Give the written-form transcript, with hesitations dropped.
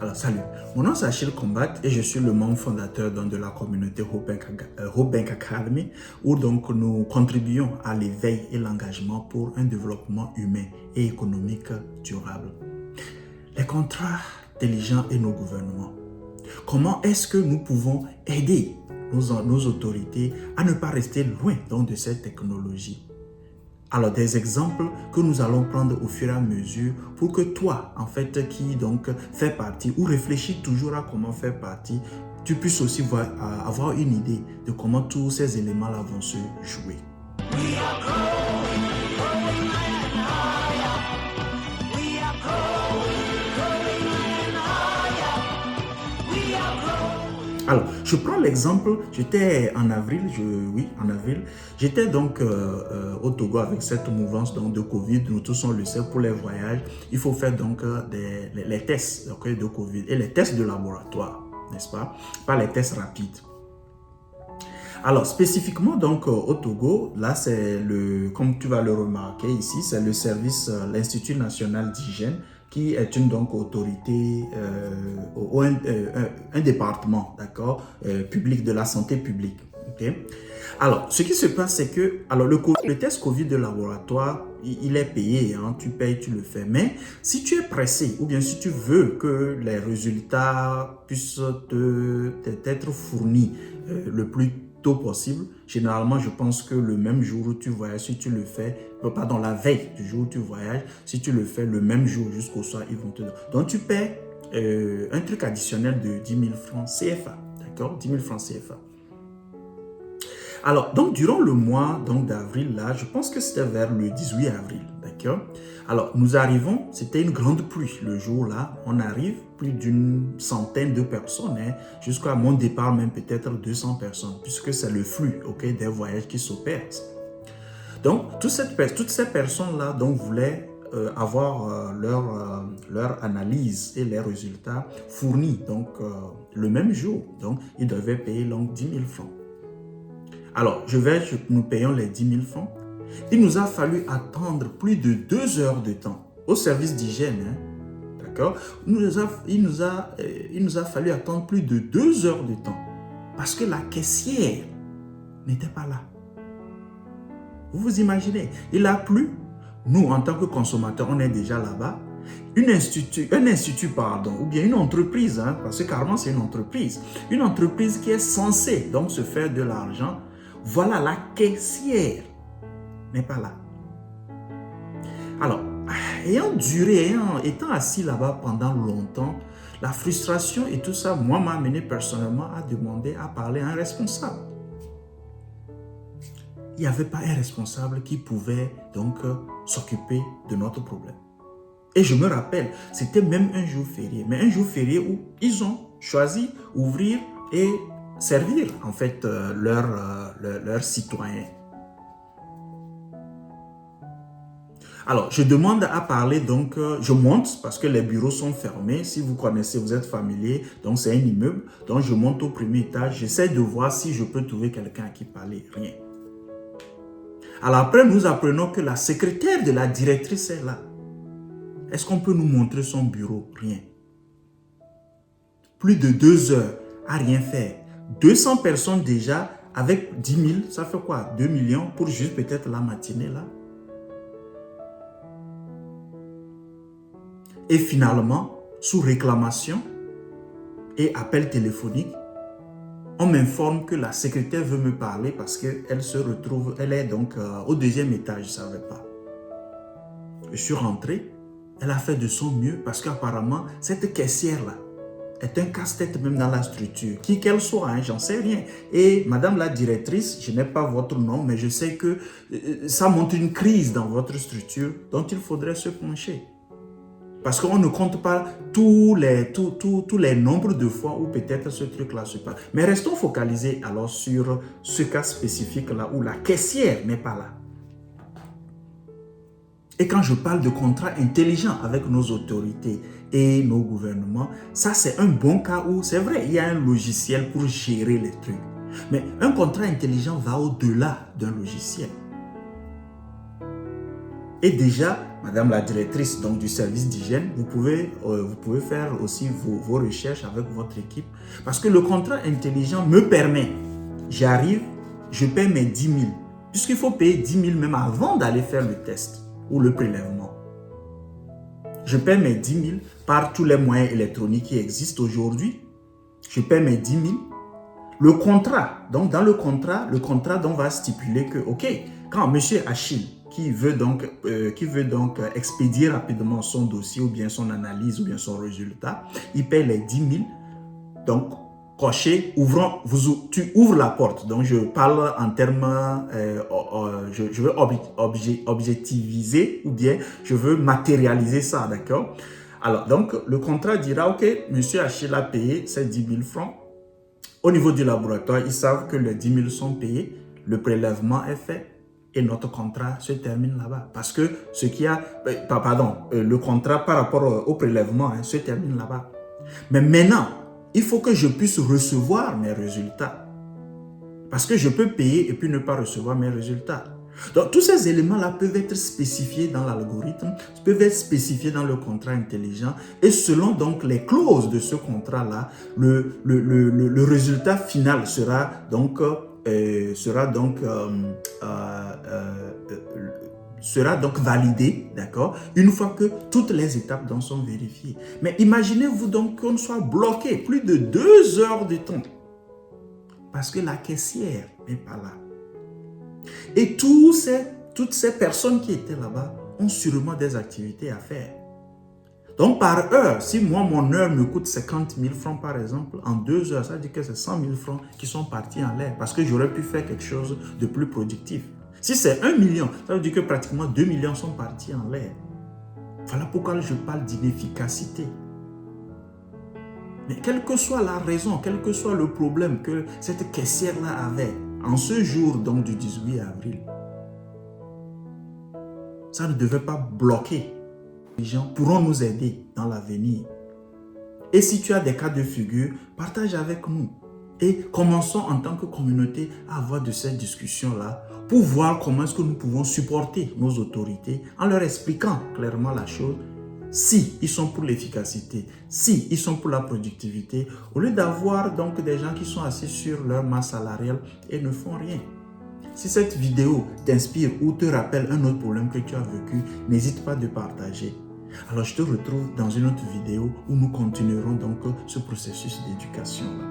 Alors, salut, mon nom c'est Achille Combat et je suis le membre fondateur de la communauté Hope Bank Academy où donc nous contribuons à l'éveil et l'engagement pour un développement humain et économique durable. Les contrats intelligents et nos gouvernements. Comment est-ce que nous pouvons aider nos autorités à ne pas rester loin donc, de cette technologie? Alors, des exemples que nous allons prendre au fur et à mesure pour que toi, en fait, qui donc fais partie ou réfléchis toujours à comment faire partie, tu puisses aussi avoir une idée de comment tous ces éléments-là vont se jouer. Alors, je prends l'exemple, j'étais en avril, j'étais donc au Togo avec cette mouvance donc, de Covid, nous tous on le sait, pour les voyages, il faut faire donc les tests okay, de Covid et les tests de laboratoire, n'est-ce pas? Pas les tests rapides. Alors, spécifiquement donc au Togo, là c'est comme tu vas le remarquer ici, c'est le service, l'Institut national d'hygiène, qui est une donc autorité, un département, d'accord, public de la santé publique. Okay? Alors, ce qui se passe, c'est que le test Covid de laboratoire, il est payé, hein, tu payes, tu le fais. Mais si tu es pressé ou bien si tu veux que les résultats puissent t'être fournis le plus tôt possible, généralement, je pense que le même jour où tu voyages, si tu le fais, pardon, la veille du jour où tu voyages, si tu le fais le même jour jusqu'au soir, ils vont te donner. Donc, tu paies un truc additionnel de 10 000 francs CFA, d'accord? 10 000 francs CFA. Alors, donc, durant le mois d'avril, là, je pense que c'était vers le 18 avril, d'accord? Alors, nous arrivons, c'était une grande pluie le jour-là, on arrive, plus d'une centaine de personnes, hein, jusqu'à mon départ, même peut-être 200 personnes, puisque c'est le flux okay, des voyages qui s'opèrent. Donc, toutes ces personnes-là donc, voulaient avoir leur analyse et les résultats fournis donc, le même jour. Donc, ils devaient payer donc, 10 000 francs. Alors, nous payons les 10 000 francs. Il nous a fallu attendre plus de 2 heures de temps au service d'hygiène. Hein, d'accord? Il nous a fallu attendre plus de 2 heures de temps parce que la caissière n'était pas là. Vous vous imaginez? Il a plu. Nous, en tant que consommateurs, on est déjà là-bas. Un institut, ou bien une entreprise, hein, parce que carrément c'est une entreprise qui est censée donc se faire de l'argent. Voilà, la caissière n'est pas là. Alors, étant assis là-bas pendant longtemps, la frustration et tout ça, moi, m'a amené personnellement à demander à parler à un responsable. Il n'y avait pas un responsable qui pouvait donc s'occuper de notre problème. Et je me rappelle, c'était même un jour férié, mais un jour férié où ils ont choisi d'ouvrir et servir en fait leurs citoyens. Alors, je demande à parler, donc je monte parce que les bureaux sont fermés. Si vous connaissez, vous êtes familier, donc c'est un immeuble. Donc, je monte au premier étage, j'essaie de voir si je peux trouver quelqu'un à qui parler. Rien. Alors après, nous apprenons que la secrétaire de la directrice est là. Est-ce qu'on peut nous montrer son bureau? Rien. Plus de 2 heures à rien faire. 200 personnes déjà, avec 10 000, ça fait quoi? 2 millions pour juste peut-être la matinée là. Et finalement, sous réclamation et appel téléphonique, on m'informe que la secrétaire veut me parler parce qu'elle est donc au 2e étage, je ne savais pas. Je suis rentré, elle a fait de son mieux parce qu'apparemment, cette caissière-là est un casse-tête même dans la structure. Qui qu'elle soit, hein, j'en sais rien. Et madame la directrice, je n'ai pas votre nom, mais je sais que ça montre une crise dans votre structure dont il faudrait se pencher. Parce qu'on ne compte pas tous les nombres de fois où peut-être ce truc-là se passe. Mais restons focalisés alors sur ce cas spécifique-là où la caissière n'est pas là. Et quand je parle de contrat intelligent avec nos autorités et nos gouvernements, ça c'est un bon cas où c'est vrai, il y a un logiciel pour gérer les trucs. Mais un contrat intelligent va au-delà d'un logiciel. Et déjà, Madame la directrice donc, du service d'hygiène, vous pouvez faire aussi vos recherches avec votre équipe. Parce que le contrat intelligent me permet, j'arrive, je paie mes 10 000. Puisqu'il faut payer 10 000 même avant d'aller faire le test ou le prélèvement. Je paie mes 10 000 par tous les moyens électroniques qui existent aujourd'hui. Je paie mes 10 000. Le contrat, donc dans le contrat donc va stipuler que, ok, quand M. Achille, qui veut donc expédier rapidement son dossier ou bien son analyse ou bien son résultat, il paie les 10 000. Donc, coché, tu ouvres la porte. Donc, je parle en termes, je veux objectiviser ou bien je veux matérialiser ça, d'accord? Alors, donc, le contrat dira, ok, M. Achille a payé ses 10 000 francs. Au niveau du laboratoire, ils savent que les 10 000 sont payés, le prélèvement est fait et notre contrat se termine là-bas. Parce que le contrat par rapport au prélèvement se termine là-bas. Mais maintenant, il faut que je puisse recevoir mes résultats. Parce que je peux payer et puis ne pas recevoir mes résultats. Donc, tous ces éléments-là peuvent être spécifiés dans l'algorithme, peuvent être spécifiés dans le contrat intelligent. Et selon donc les clauses de ce contrat-là, le résultat final sera donc validé, d'accord, une fois que toutes les étapes donc sont vérifiées. Mais imaginez-vous donc qu'on soit bloqué plus de 2 heures de temps parce que la caissière n'est pas là. Et toutes ces personnes qui étaient là-bas ont sûrement des activités à faire. Donc, par heure, si moi, mon heure me coûte 50 000 francs, par exemple, en 2 heures, ça veut dire que c'est 100 000 francs qui sont partis en l'air parce que j'aurais pu faire quelque chose de plus productif. Si c'est 1 million, ça veut dire que pratiquement 2 millions sont partis en l'air. Voilà pourquoi je parle d'inefficacité. Mais quelle que soit la raison, quel que soit le problème que cette caissière-là avait, en ce jour donc du 18 avril, ça ne devait pas bloquer. Les gens pourront nous aider dans l'avenir. Et si tu as des cas de figure, partage avec nous. Et commençons en tant que communauté à avoir de ces discussions-là pour voir comment est-ce que nous pouvons supporter nos autorités en leur expliquant clairement la chose. Si ils sont pour l'efficacité, si ils sont pour la productivité, au lieu d'avoir donc des gens qui sont assis sur leur masse salariale et ne font rien. Si cette vidéo t'inspire ou te rappelle un autre problème que tu as vécu, n'hésite pas de partager. Alors je te retrouve dans une autre vidéo où nous continuerons donc ce processus d'éducation là.